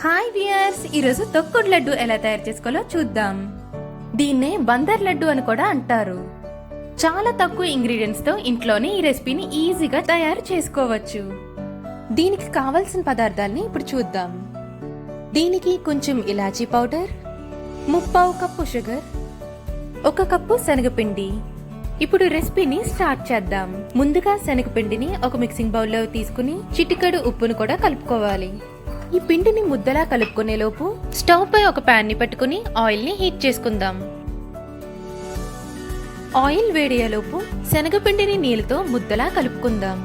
Hi viewers, ఈరోజు తొక్కుడు లడ్డు ఎలా తయారు చేసుకోవాలో చూద్దాం. దీన్నే బందర్ లడ్డు అని కూడా అంటారు. చాలా తక్కువ ఇంగ్రీడియంట్స్ తో ఇంట్లోనే ఈ రెసిపీని ఈజీగా తయారు చేసుకోవచ్చు. దీనికి కావలసిన పదార్థాలని ఇప్పుడు చూద్దాం. దీనికి కొంచెం ఇలాచీ పౌడర్, 3/4 కప్పు షుగర్, 1 కప్పు శనగపిండి. ఇప్పుడు రెసిపీని స్టార్ట్ చేద్దాం. ముందుగా శనగపిండిని ఒక మిక్సింగ్ బౌల్లో తీసుకుని చిటికెడు ఉప్పును కూడా కలుపుకోవాలి. ఈ పిండిని ముద్దలా కలుపుకునే లోపు స్టవ్ పై ఒక ప్యాన్ ని పెట్టుకుని ఆయిల్ ని హీట్ చేసుకుందాం. ఆయిల్ వేడయ్యేలోపు శనగపిండిని నీళ్ళతో ముద్దలా కలుపుకుందాం.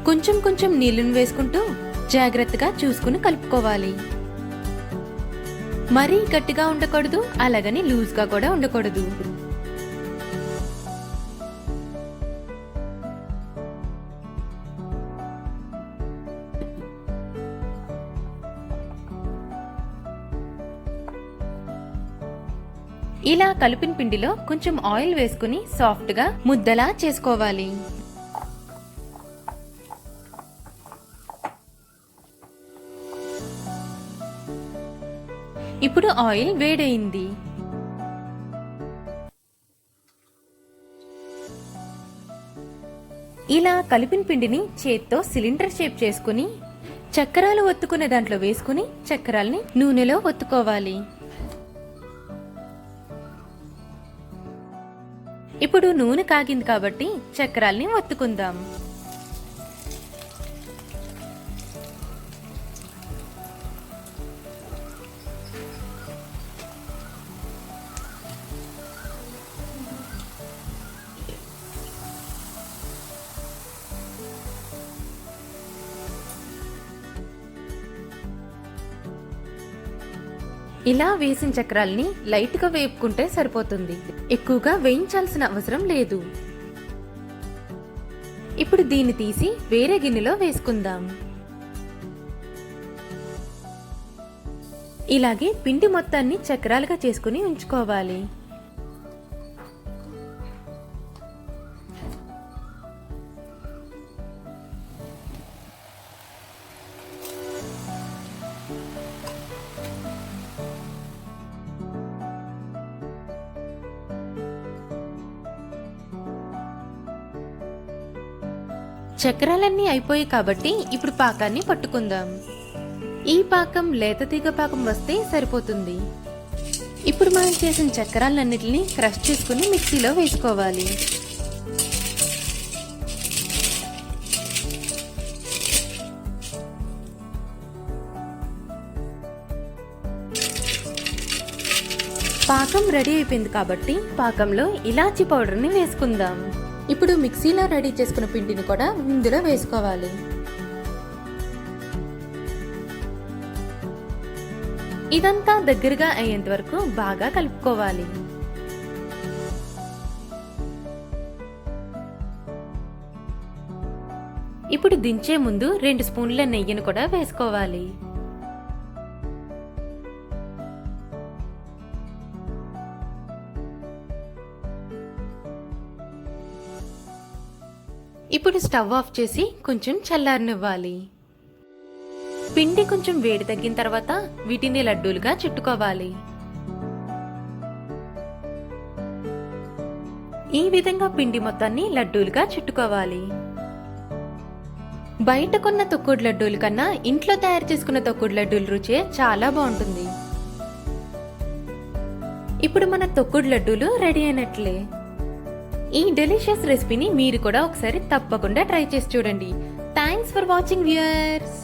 కొంచెం కొంచెం నీళ్లను వేసుకుంటూ జాగ్రత్తగా చూసుకుని కలుపుకోవాలి. మరీ గట్టిగా ఉండకూడదు, అలాగని లూజ్ గా కూడా ఉండకూడదు. ఇలా కలిపిన పిండిలో కొంచెం ఆయిల్ వేసుకుని సాఫ్ట్ గా ముద్దలా చేసుకోవాలి. ఇప్పుడు ఆయిల్ వేడైంది. ఇలా కలిపిన పిండిని చేత్తో సిలిండర్ షేప్ చేసుకుని చక్రాలు ఒత్తుకునే దాంట్లో వేసుకుని చక్రాల్ని నూనెలో ఒత్తుకోవాలి. ఇప్పుడు నూనె కాగింది కాబట్టి చక్రాల్ని ఒత్తుకుందాం. ఇలా వేసిన చక్రాల్ని లైట్ గా వేపుకుంటే సరిపోతుంది. ఎక్కువగా వేయించాల్సిన అవసరం లేదు. ఇప్పుడు దీన్ని తీసి వేరే గిన్నెలో వేసుకుందాం. ఇలాగే పిండి మొత్తాన్ని చక్రాలుగా చేసుకుని ఉంచుకోవాలి. చక్రాలన్నీ అయిపోయాయి కాబట్టి ఇప్పుడు పాకాన్ని పట్టుకుందాం. ఈ పాకం లేత తీగ పాకం వస్తే సరిపోతుంది. ఇప్పుడు మనం చేసిన చక్రాలన్నిటిని క్రష్ చేసుకుని మిక్సీలో వేసుకోవాలి. పాకం రెడీ అయిపోయింది కాబట్టి పాకంలో ఇలాచీ పౌడర్ని వేసుకుందాం. ఇప్పుడు మిక్సీలో రెడీ చేసుకున్న పిండిని కూడా ఇందులో వేసుకోవాలి. ఇదంతా దగ్గరగా అయ్యేంత వరకు బాగా కలుపుకోవాలి. ఇప్పుడు దించే ముందు 2 స్పూన్ల నెయ్యిని కూడా వేసుకోవాలి. ఇప్పుడు స్టవ్ ఆఫ్ చేసి కొంచెం చల్లారనివ్వాలి. పిండి కొంచెం వేడి తగ్గిన తర్వాత వీటిని లడ్డూలుగా చుట్టుకోవాలి. ఈ విధంగా పిండి మొత్తాన్ని లడ్డూలుగా చుట్టుకోవాలి. బయట కొన్న తొక్కుడు లడ్డూల కన్నా ఇంట్లో తయారు చేసుకున్న తొక్కుడు లడ్డూల రుచే చాలా బాగుంటుంది. ఇప్పుడు మన తొక్కుడు లడ్డూలు రెడీ అయినట్లే. ఈ డెలిషియస్ రెసిపీని మీరు కూడా ఒకసారి తప్పకుండా ట్రై చేసి చూడండి. Thanks for watching viewers.